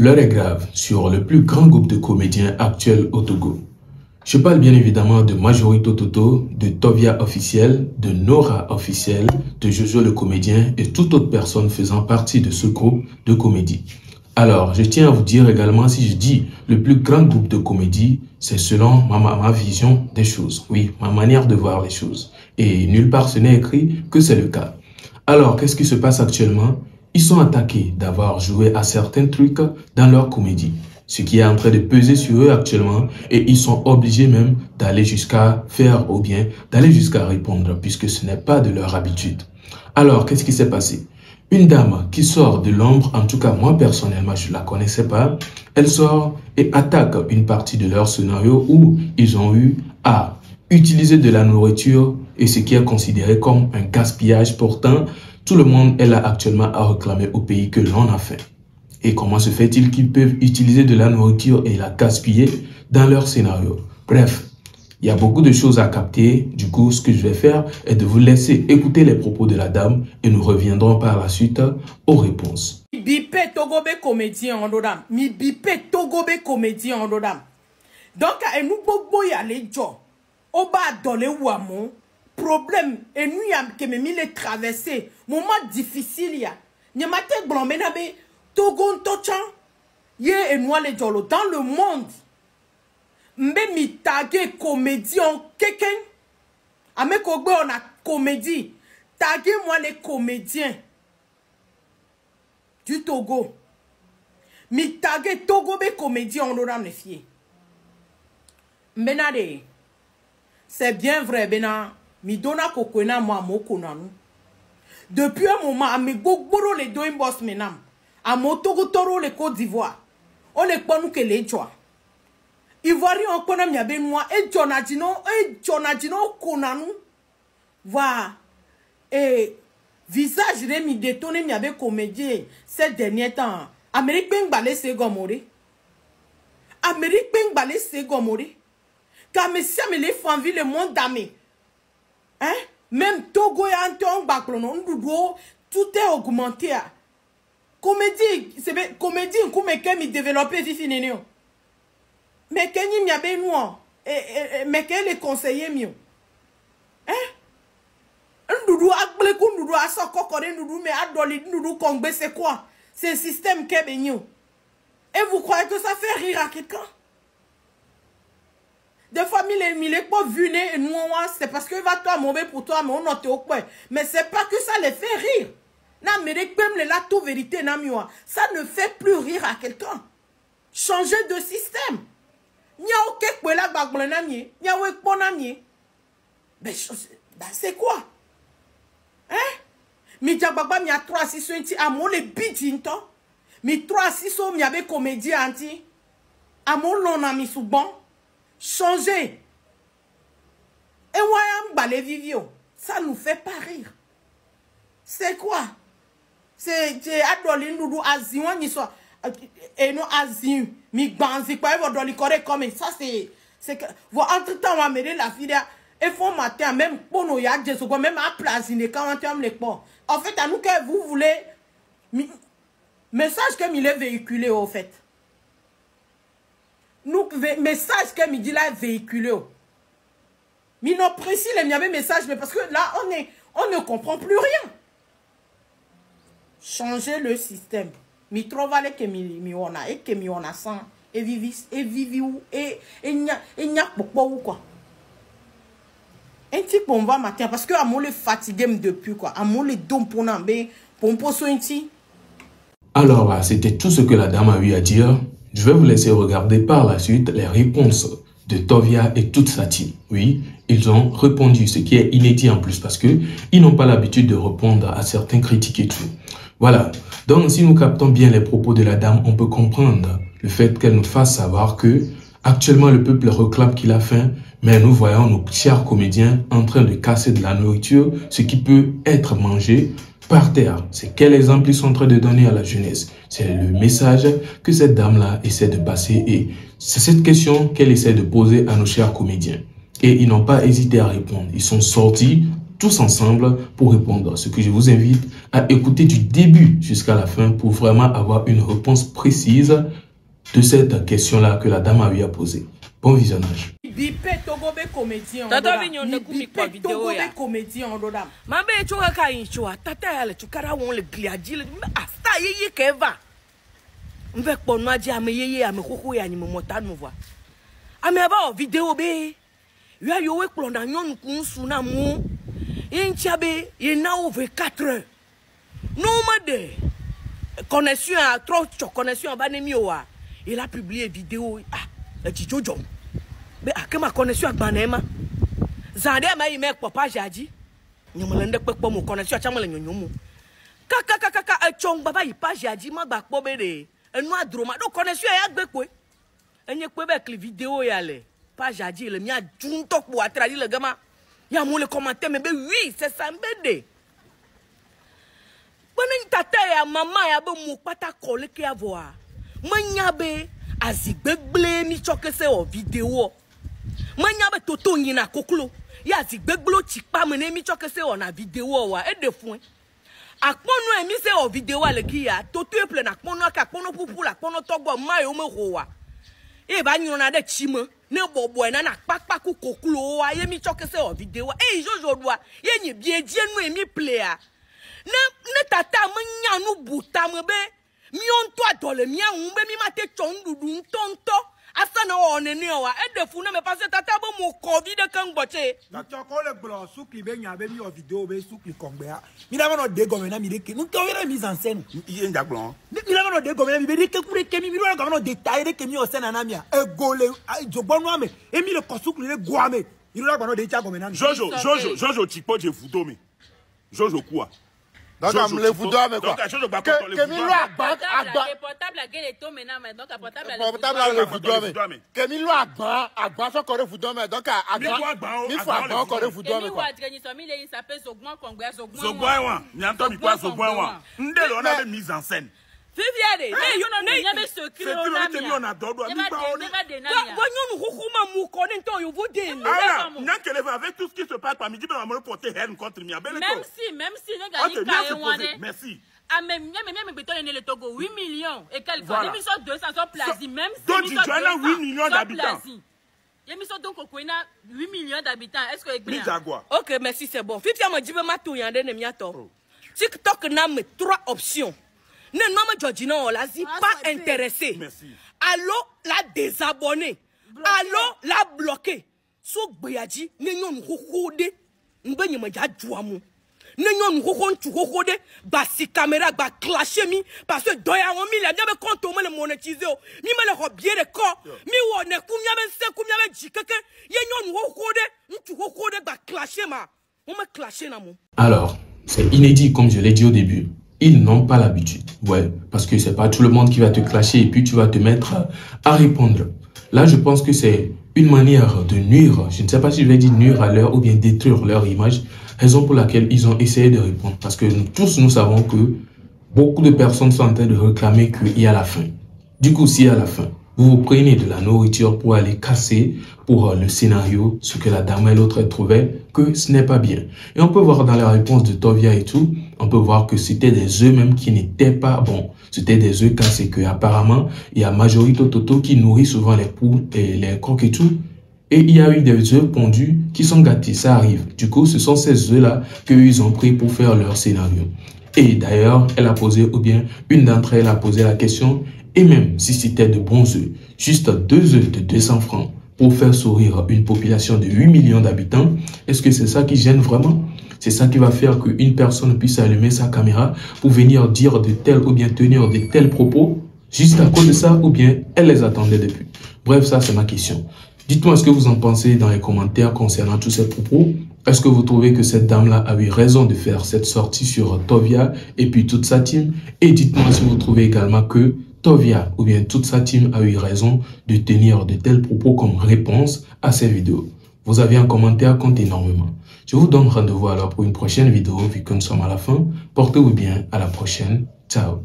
L'heure est grave sur le plus grand groupe de comédiens actuels au Togo. Je parle bien évidemment de Majorito Toto, de Tovia officiel, de Nora officiel, de Jojo le comédien et toute autre personne faisant partie de ce groupe de comédie. Alors, je tiens à vous dire également, si je dis le plus grand groupe de comédie, c'est selon ma vision des choses. Oui, ma manière de voir les choses. Et nulle part ce n'est écrit que c'est le cas. Alors, qu'est-ce qui se passe actuellement? Ils sont attaqués d'avoir joué à certains trucs dans leur comédie, ce qui est en train de peser sur eux actuellement, et ils sont obligés même d'aller jusqu'à faire ou bien d'aller jusqu'à répondre puisque ce n'est pas de leur habitude. Alors, qu'est-ce qui s'est passé? Une dame qui sort de l'ombre, en tout cas moi personnellement je ne la connaissais pas, elle sort et attaque une partie de leur scénario où ils ont eu à utiliser de la nourriture et ce qui est considéré comme un gaspillage. Pourtant, tout le monde est là actuellement à réclamer au pays que l'on a fait. Et comment se fait-il qu'ils peuvent utiliser de la nourriture et la gaspiller dans leur scénario? Bref, il y a beaucoup de choses à capter. Du coup, ce que je vais faire est de vous laisser écouter les propos de la dame et nous reviendrons par la suite aux réponses. Mi bipé Togobe comédien en dodam. Mi bipé Togobe comédien en dodam. Donc, et nous bobo y aller jo. Oba dole ouamon. Problème, et nous y a que me mis les traversées. Moment difficile ya. N'y a ma tête blanc, mais n'abe Togon tochan. Ye et nous les jolo dans le monde. Mbe mi tagué comédien quelqu'un. Ame kogbe on a comédie. Taguez moi les comédiens du Togo. Mi tagué Togo be comédien on aura me fier. Benade. C'est bien vrai bena. Mi dona kokona moi moko nanou. Depuis un moment, ame gogboro les deux boss menam. Amo Togo toro le Côte d'Ivoire. On les ponu que les joie. Ivoirien on connaît mi abe moi et Jonadino konanou. Voilà. Et visage de mi détonné mi abe comédien ces derniers temps. Amérique peng balé se gomori. Amérique peng balé se gomori. Car monsieur me les font vivre le monde d'amé. Hein? Même Togo et Anton Baklonon, tout est augmenté. Comédie, c'est comédie, comme mi développé vifi nénéo. Mais qu'est-ce qu'il y a noir? Mais qu'est-ce les conseillers mieux? Hein? Ndoudou akble kou ndoudou asa kokore ndoudou mais adoli ndoudou kongbe c'est quoi? C'est un système qui est béni. Et vous croyez que ça fait rire à quelqu'un? Des fois, mille pas vu et nous, c'est parce que va toi mauvais pour toi, mais on note au point. Mais c'est pas que ça les fait rire. Non, mais la tout vérité, ça ne fait plus rire à quelqu'un. Changer de système. C'est quoi? Hein? Mi diababa mi a 3 6 20 amo le bidinto. Mi 3 6 mi avait comédie anti. Amo l'on a mis sous bon. Changer. Et ouais, balé vivio. Ça nous fait pas rire. C'est quoi? C'est adoli nous azion ni soit et non azion mi banzi quoi vous doli correct comme ça c'est que vous entre temps on va mêler la vidéo et faut matin même pour nous y a des secondes même à plasiner quand on termine les ports. En fait à nous que vous voulez message que il est véhiculé au fait. Nous message que dit là véhiculé. Mais non précis les miens message mais parce que là on ne comprend plus rien. Changer le système. Mi trovale que mi on a et que mi on a sans et vivi ou et nya pourquoi ou quoi. Un petit peu on va matin parce que à mon le fatigué depuis quoi. À mon le don pour n'ambe pour poso inti. Alors, c'était tout ce que la dame a eu à dire. Je vais vous laisser regarder par la suite les réponses de Tovia et toute sa team. Oui, ils ont répondu, ce qui est inédit en plus parce que ils n'ont pas l'habitude de répondre à certains critiques et tout. Voilà. Donc, si nous captons bien les propos de la dame, on peut comprendre le fait qu'elle nous fasse savoir que actuellement le peuple réclame qu'il a faim, mais nous voyons nos chers comédiens en train de casser de la nourriture, ce qui peut être mangé par terre. C'est quel exemple ils sont en train de donner à la jeunesse? C'est le message que cette dame-là essaie de passer et c'est cette question qu'elle essaie de poser à nos chers comédiens. Et ils n'ont pas hésité à répondre. Ils sont sortis tous ensemble pour répondre. Ce que je vous invite à écouter du début jusqu'à la fin pour vraiment avoir une réponse précise de cette question-là que la dame a eu à poser. Bon visionnage. Connexion à trop connexion à Banemioa. Il a publié vidéo Chichojo. Mais à ma connexion à Banema. Zande ma y met papa jadi. Nous me l'endez pas pour mon connexion à Chamal Nyumu. Kaka chong baba y pas jadi ma bak bobede. Un noir droma do connexion à Bekwe. Un yek avec les vidéos y aller. Pas jadi le mien junto pour attraire le gamin. Y'a mon le commentaire mais oui c'est ça mbede. Bonne tata ya maman ya be mu pata kole ke avoir. Manyabe azigbegle mi choke se o vidéo. Manyabe toto nyina koklo. Ya azigbegblo tikpa mene mi choke se o na vidéo wa e de fun. Akpono emi se o vidéo ale ki ya toto e ple na akpono ka akpono pupu la akpono togbo ma yo me ho wa. E ba nyino na de chime ne bobo na na pakpa ku koklo wa ye mi choke se o vidéo. E jojo doa ye nyi biedie nu emi ple ya. Ne tata menya nu buta mbe mion to adole mia umbe mi mate chondudu tonto asana onene wa edefu na me passe tata bo mo covid kan gboche tata ko le gbo soukli be nya be mi o video be soukli kongbe mi da no de gomena mi de ke nu ko wera mise en scène iye nda gbo mi da no de gomena mi be de ke kure ke mi do no détail de ke mi o scène na mia e gole jogbonu ame e mi le kosoukli le goame mi do no de cha gomena Jojo tikpo je fudo mi Jojo quoi. Donc, on le fout mais quoi. Que mi lo agba. Portable à gueule et tout maintenant, mais donc à portable à le fout mais. Que mi lo agba so ko le fout mais donc agba. Mi faut agba ko le fout mais quoi. Il s'appelle Zogwan Congrès Zogwan. Ni am to mi quoi Zogwan. Ndelo on a mise en scène. Viviane, mais you know never secret on a dodo mi ba on. Gonyo hukuma mu ko ni to you vous dire. Ah, n'enquelle avec tout ce qui se passe par midi on me porter haine contre mi abele. Même si les gars merci. Ah même béton le Togo 8 millions et quelques fois l'émission 200 sont placés même si donc tu as 8 millions d'habitants. L'émission donc on a 8 millions d'habitants. Est-ce que bien? OK, merci, c'est bon. Fifi ma dit ma tout yande ne miato. TikTok n'a me 3 options. Ne non me Georgina on l'a dit pas intéressé. Merci. Allô la désabonner. Allô la bloquer. So boyaji ne nyon hokode mbenye ma ja juamu. Ne nyon hokode basi caméra ba clasher mi parce que doya on mi la me compte on me monétiser mi me le robier de corps mi wone kumya ben se kumya ben jikeke ye nyon hokode ba clasher ma on me clasher na mo. Alors, c'est inédit comme je l'ai dit au début. Ils n'ont pas l'habitude. Ouais, parce que c'est pas tout le monde qui va te clasher et puis tu vas te mettre à répondre. Là, je pense que c'est une manière de nuire. Je ne sais pas si je vais dire nuire à leur ou bien détruire leur image. Raison pour laquelle ils ont essayé de répondre. Parce que nous savons que beaucoup de personnes sont en train de réclamer qu'il y a la faim. Du coup, s'il y a la faim, vous prenez de la nourriture pour aller casser pour le scénario, ce que la dame et l'autre trouvaient que ce n'est pas bien. Et on peut voir dans la réponse de Tovia et tout, on peut voir que c'était des œufs même qui n'étaient pas bons. C'était des œufs cassés, que apparemment il y a Majorito Toto qui nourrit souvent les poules et les coqs et tout. Et il y a eu des œufs pondus qui sont gâtés, ça arrive. Du coup, ce sont ces œufs-là qu'ils ont pris pour faire leur scénario. Et d'ailleurs, elle a posé, ou bien une d'entre elles a posé la question, et même si c'était de bons œufs, juste 2 œufs de 200 francs pour faire sourire une population de 8 millions d'habitants, est-ce que c'est ça qui gêne vraiment? C'est ça qui va faire qu'une personne puisse allumer sa caméra pour venir dire de tels ou bien tenir de tels propos juste à cause de ça ou bien elle les attendait depuis? Bref, ça c'est ma question. Dites-moi ce que vous en pensez dans les commentaires concernant tous ces propos. Est-ce que vous trouvez que cette dame-là a eu raison de faire cette sortie sur Tovia et puis toute sa team? Et dites-moi si vous trouvez également que Tovia ou bien toute sa team a eu raison de tenir de tels propos comme réponse à ces vidéos. Vous avez un commentaire, compte énormément. Je vous donne rendez-vous alors pour une prochaine vidéo vu que nous sommes à la fin. Portez-vous bien, à la prochaine. Ciao.